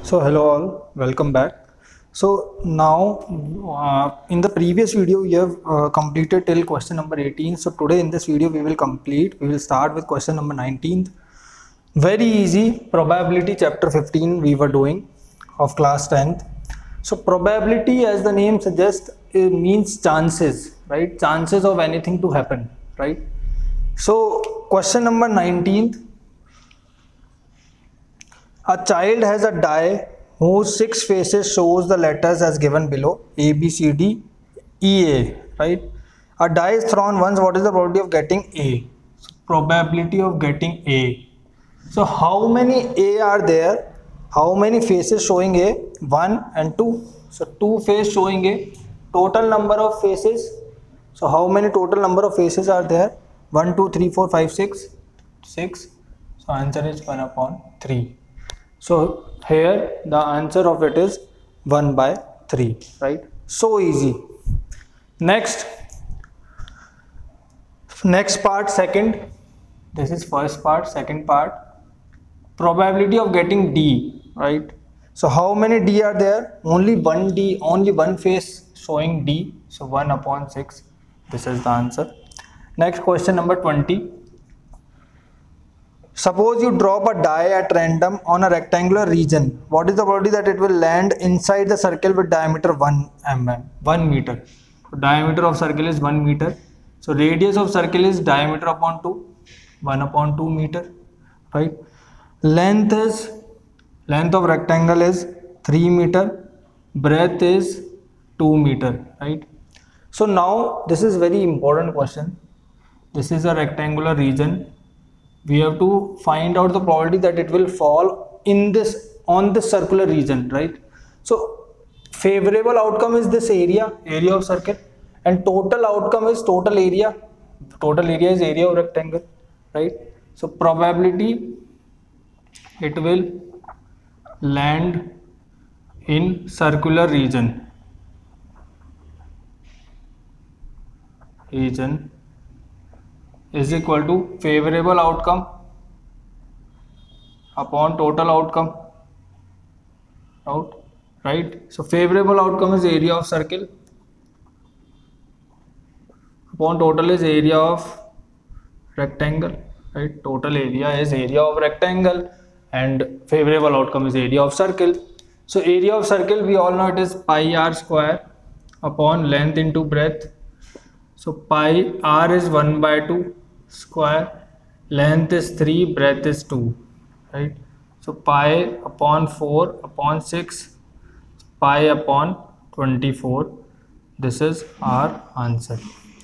So hello all, welcome back. So now in the previous video we have completed till question number 18. So today in this video we will start with question number 19th. Very easy, probability chapter 15 we were doing of class 10th. So probability, as the name suggests, it means chances, right? Chances of anything to happen, right? So question number 19th. A child has a die whose 6 faces shows the letters as given below: A, B, C, D, E, A, right? A die is thrown once. What is the probability of getting A? So probability of getting A. So how many A are there? How many faces showing A? 1 and 2. So 2 faces showing A. Total number of faces. So how many total number of faces are there? 1, 2, 3, 4, 5, 6. 6. So answer is 1 upon 3. So here the answer of it is 1 by 3, right? So easy. Next part, second. This is first part, second part. Probability of getting D, right? So how many D are there? Only one D, only one face showing D. So 1 upon 6. This is the answer. Next question number 20. Suppose you drop a die at random on a rectangular region. What is the probability that it will land inside the circle with diameter 1 meter? So diameter of circle is 1 meter. So radius of circle is diameter upon 2, 1 upon 2 meter, right? Length of rectangle is 3 meter. Breadth is 2 meter, right? So now this is very important question. This is a rectangular region. We have to find out the probability that it will fall on this circular region, right? So favorable outcome is this area of circle, and total outcome is total area. Total area is area of rectangle, right? So probability it will land in circular region is equal to favorable outcome upon total outcome, right? So favorable outcome is area of circle upon total is area of rectangle, right? Total area is area of rectangle and favorable outcome is area of circle. So area of circle, we all know it is pi r square upon length into breadth. So pi r is 1 by 2 square, length is 3, breadth is 2, right? So pi upon 4 upon 6, pi upon 24. This is our answer,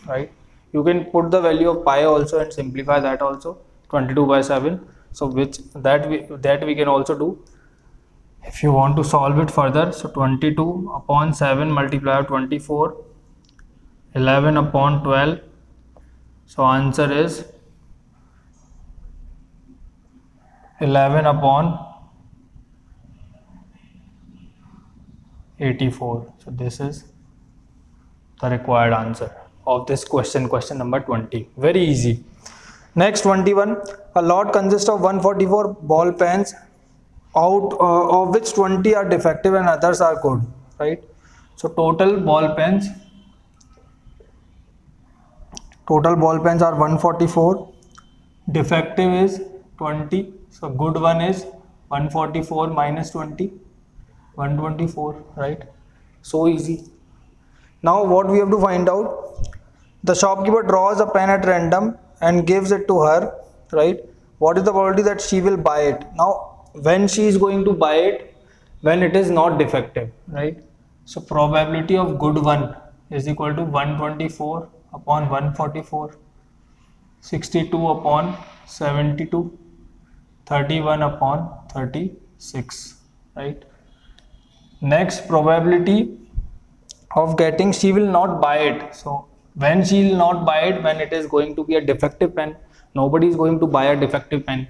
right? You can put the value of pi also and simplify that also, 22 by 7. So that we can also do if you want to solve it further. So 22 upon 7 multiplied 24, 11 upon 12. So answer is 11 upon 84. So this is the required answer of this question number 20. Very easy. Next, 21. A lot consists of 144 ball pens, out of which 20 are defective and others are good, right? So total ball pens are 144, defective is 20. So good one is 144 minus 20, 124, right? So easy. Now what we have to find out? The shopkeeper draws a pen at random and gives it to her, right? What is the probability that she will buy it? Now when she is going to buy it, when it is not defective, right? So probability of good one is equal to 124 upon 144, 62 upon 72, 31 upon 36, right? Next, probability of getting, she will not buy it. So when she will not buy it, when it is going to be a defective pen, nobody is going to buy a defective pen,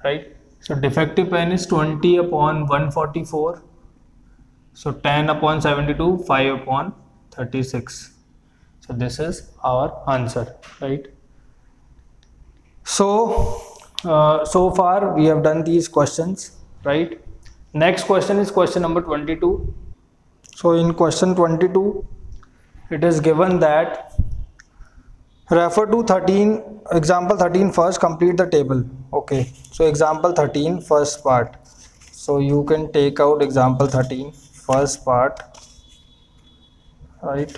right? So defective pen is 20 upon 144, so 10 upon 72, 5 upon 36. So this is our answer, right? So so far we have done these questions, right? Next question is question number 22. So in question 22, it is given that refer to example 13 first, complete the table. Okay, so example 13 first part. So you can take out example 13 first part, right?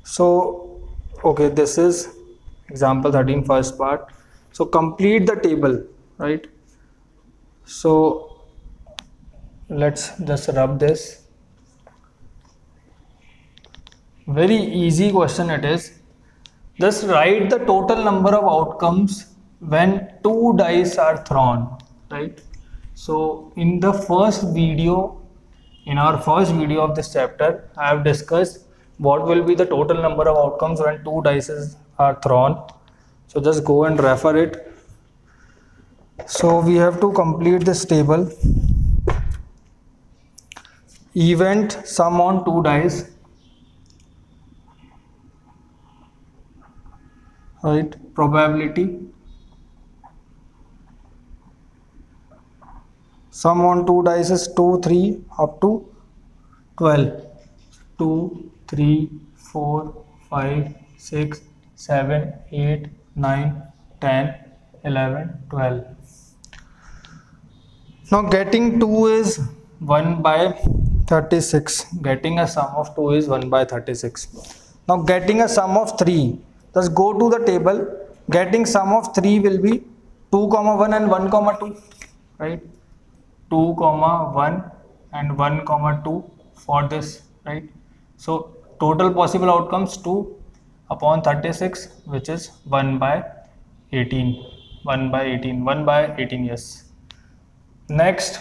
So okay, this is example 13 first part. So complete the table, right? So let's just rub this. Very easy question it is. Just write the total number of outcomes when 2 dice are thrown, right? So in our first video of this chapter, I have discussed what will be the total number of outcomes when 2 dice are thrown. So just go and refer it. So we have to complete this table. Event sum on 2 dice, right? Probability sum on 2 dice is 2, 3 up to 12. 2, 3, 4, 5, 6, 7, 8, 9, 10, 11, 12. Now getting 2 is 1 by 36. Getting a sum of 2 is 1 by 36. Now getting a sum of 3. Just go to the table. Getting sum of 3 will be 2, 1 and 1, 2, right? 2, 1 and 1, 2 for this, right? So total possible outcomes 2 upon 36, which is 1 by 18. 1 by 18. 1 by 18, yes. Next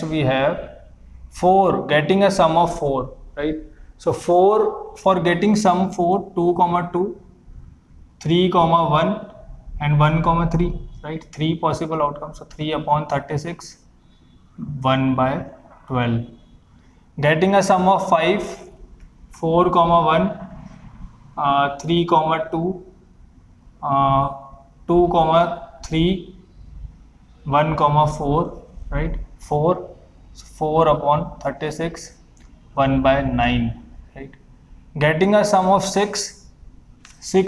we have 4, getting a sum of 4, right? So 4, for getting sum 4, 2, 2, 3, 1 and 1, 3, right? 3 possible outcomes. So 3 upon 36, 1 by 12. Getting a sum of 5, 4, 1, 3, 2, 2, 3, 1, 4, right? 4 upon 36, 1 by 9, right? Getting a sum of 6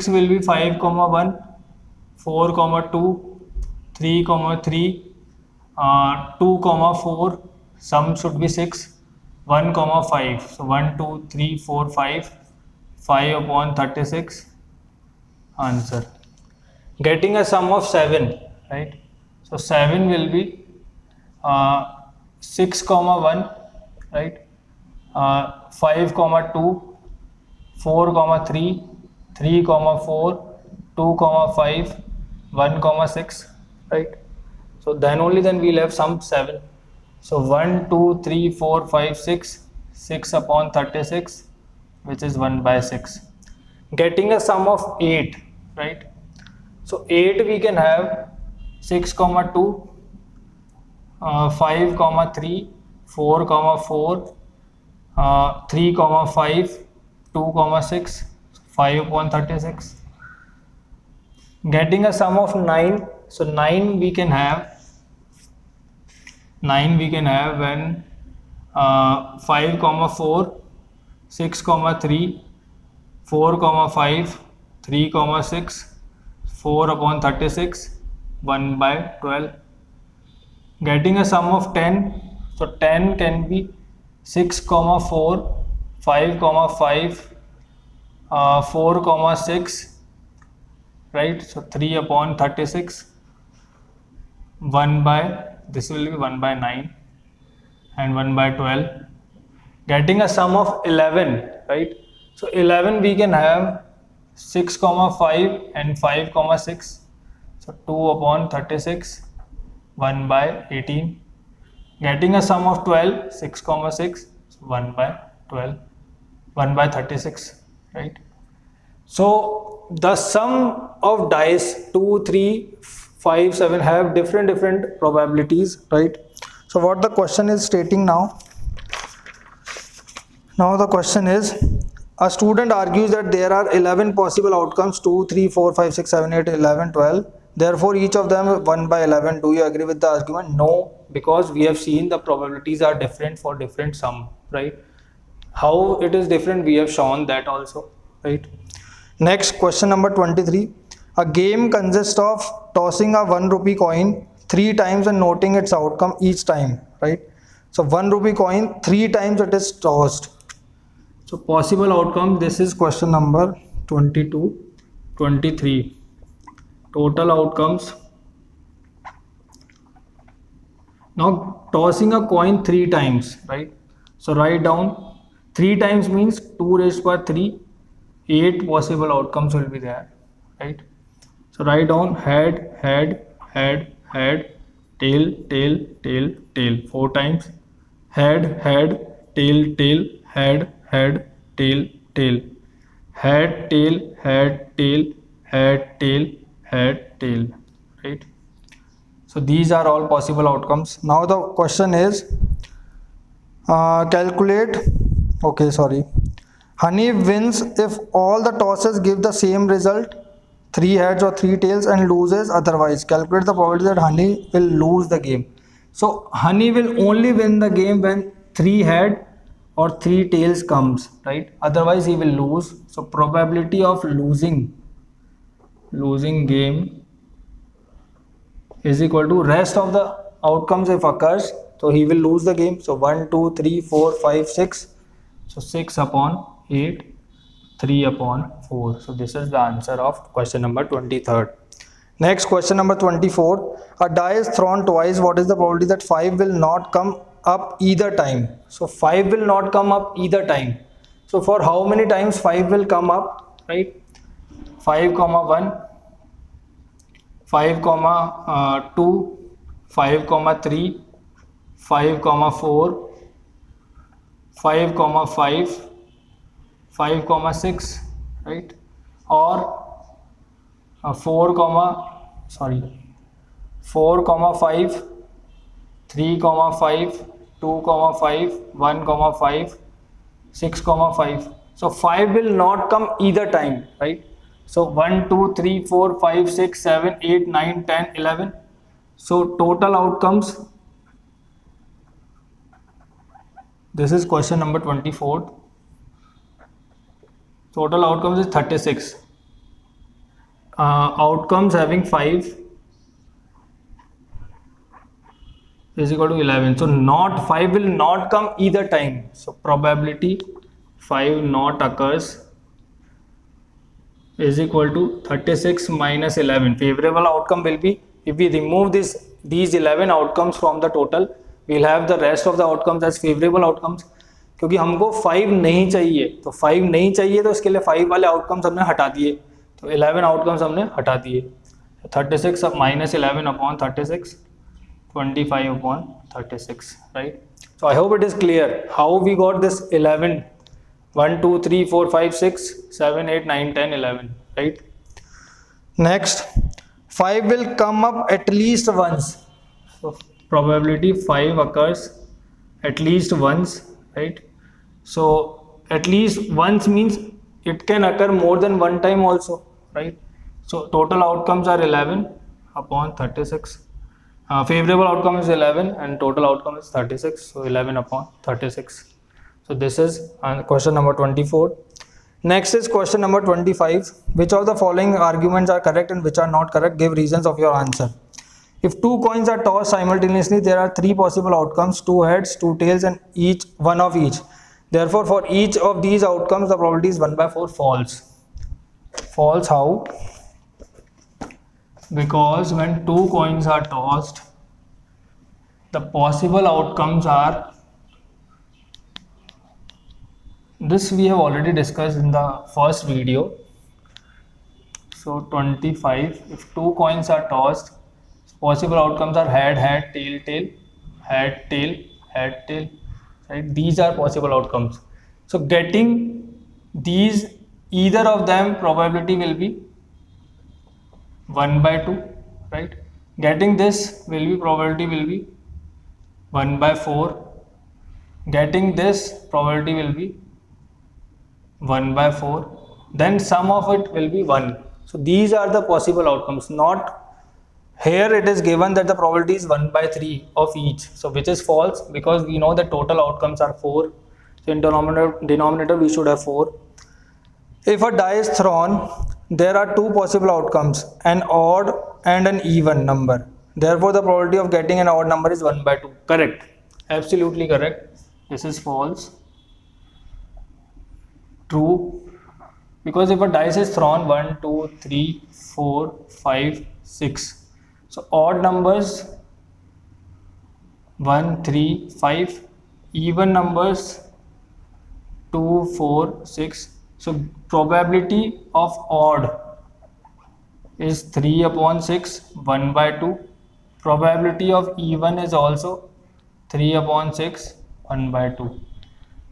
will be 5, 1, 4, 2, 3, 3, 2, 4, sum should be 6, 1, 5. So 1, 2, 3, 4, 5 upon 36, answer. Getting a sum of 7, right? So 7 will be 6, 1, right? 5, 2, 4, 3, 3, 4, 2, 5, 1, 6, right? So then we'll have sum 7. So 1, 2, 3, 4, 5, 6 upon 36, which is 1 by 6. Getting a sum of 8, right? So 8 we can have 6, 2, 5, 3, 4, 4, 3, 5, 2, 6, 5 upon 36. Getting a sum of 9. So 9 we can have when 5, 4, 6, 3, 4, 5, 3, 6, 4 upon 36, 1 by 12. Getting a sum of 10. So 10 can be 6, 4, 5, 5, 4, 6, right? So 3 upon 36, 1 by, this will be 1 by 9 and 1 by 12. Getting a sum of 11, right? So 11 we can have 6, 5 and 5, 6. So 2 upon 36, 1 by 18. Getting a sum of 12, 6, 6, 1 by 12, 1 by 36, right? So the sum of dice 2, 3, 5, 7 have different probabilities, right? So what the question is stating now? Now the question is, A student argues that there are 11 possible outcomes, 2, 3, 4, 5, 6, 7, 8, 11, 12. Therefore, each of them 1 by 11. Do you agree with the argument? No, because we have seen the probabilities are different for different sum, right? How it is different, we have shown that also, right? Next, question number 23. A game consists of tossing a 1 rupee coin 3 times and noting its outcome each time, right? So 1 rupee coin 3 times it is tossed. So possible outcome, this is question number 22, 23. Total outcomes. Now tossing a coin 3 times, right? So write down 3 times means 2 raised by 3, 8 possible outcomes will be there, right? So write down head, head, head, head, tail, tail, tail, tail 4 times. Head, head, tail, tail, head, head, tail, tail. Head, tail, head, tail, head, tail, head, tail, right? So these are all possible outcomes. Now the question is calculate. Okay, sorry. Honey wins if all the tosses give the same result, 3 heads or 3 tails, and loses otherwise. Calculate the probability that Honey will lose the game. So Honey will only win the game when 3 head or 3 tails comes, right? Otherwise he will lose. So probability of losing game is equal to rest of the outcomes if occurs. So he will lose the game. So 1, 2, 3, 4, 5, 6. So 6 upon 8, 3 upon 4. So this is the answer of question number 23rd. Next, question number 24. A die is thrown twice. What is the probability that 5 will not come up either time? So 5 will not come up either time. So for how many times 5 will come up, right? 5, 1, 5, 2, 5, 3, 5, 4, 5, 5, 5, 6, right? Or 4, 5, 3, 5, 2, 5, 1, 5, 6, 5. So 5 will not come either time, right? So 1, 2, 3, 4, 5, 6, 7, 8, 9, 10, 11. So total outcomes. This is question number 24. Total outcomes is 36. Outcomes having 5 is equal to 11. So not 5 will not come either time. So probability 5 not occurs is equal to 36 minus 11. Favorable outcome will be, if we remove these 11 outcomes from the total, we'll have the rest of the outcomes as favorable outcomes. क्योंकि हमको 5 नहीं चाहिए, तो 5 नहीं चाहिए तो इसके लिए 5 वाले आउटकम्स हमने हटा दिए, तो 11 आउटकम्स हमने हटा दिए. 36 minus 11 upon 36, 25 upon 36, right? So I hope it is clear how we got this 11. 1, 2, 3, 4, 5, 6, 7, 8, 9, 10, 11, right? Next, 5 will come up at least once. So probability 5 occurs at least once, right? So at least once means it can occur more than one time also, right? So total outcomes are 11 upon 36. Favorable outcome is 11 and total outcome is 36. So 11 upon 36. So this is question number 24. Next is question number 25. Which of the following arguments are correct and which are not correct? Give reasons of your answer. If 2 coins are tossed simultaneously, there are 3 possible outcomes, 2 heads, 2 tails, and one of each. Therefore, for each of these outcomes, the probability is 1 by 4 false. False how? Because when 2 coins are tossed, the possible outcomes are, this we have already discussed in the first video. So 25, if 2 coins are tossed, possible outcomes are head, head, tail, tail, head, tail, head, tail, right? These are possible outcomes. So getting these, either of them, probability will be 1 by 2, right? Getting this will be, probability will be 1 by 4. Getting this, probability will be 1 by 4, then sum of it will be 1. So these are the possible outcomes. Not here it is given that the probability is 1 by 3 of each, so which is false because we know the total outcomes are 4. So in denominator we should have 4. If a die is thrown, there are two possible outcomes, an odd and an even number. Therefore the probability of getting an odd number is 1 by 2. Correct, absolutely correct. This is false. True, because if a dice is thrown 1, 2, 3, 4, 5, 6, so odd numbers 1, 3, 5, even numbers 2, 4, 6. So probability of odd is 3 upon 6, 1 by 2. Probability of even is also 3 upon 6, 1 by 2.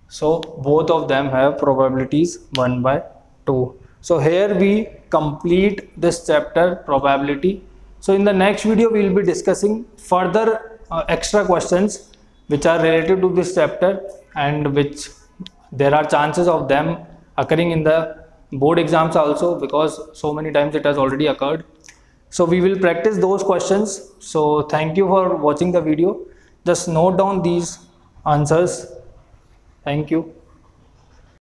So both of them have probabilities 1 by 2. So here we complete this chapter probability. So in the next video we will be discussing further extra questions which are related to this chapter and which there are chances of them occurring in the board exams also, because so many times it has already occurred. So we will practice those questions. So thank you for watching the video. Just note down these answers. Thank you.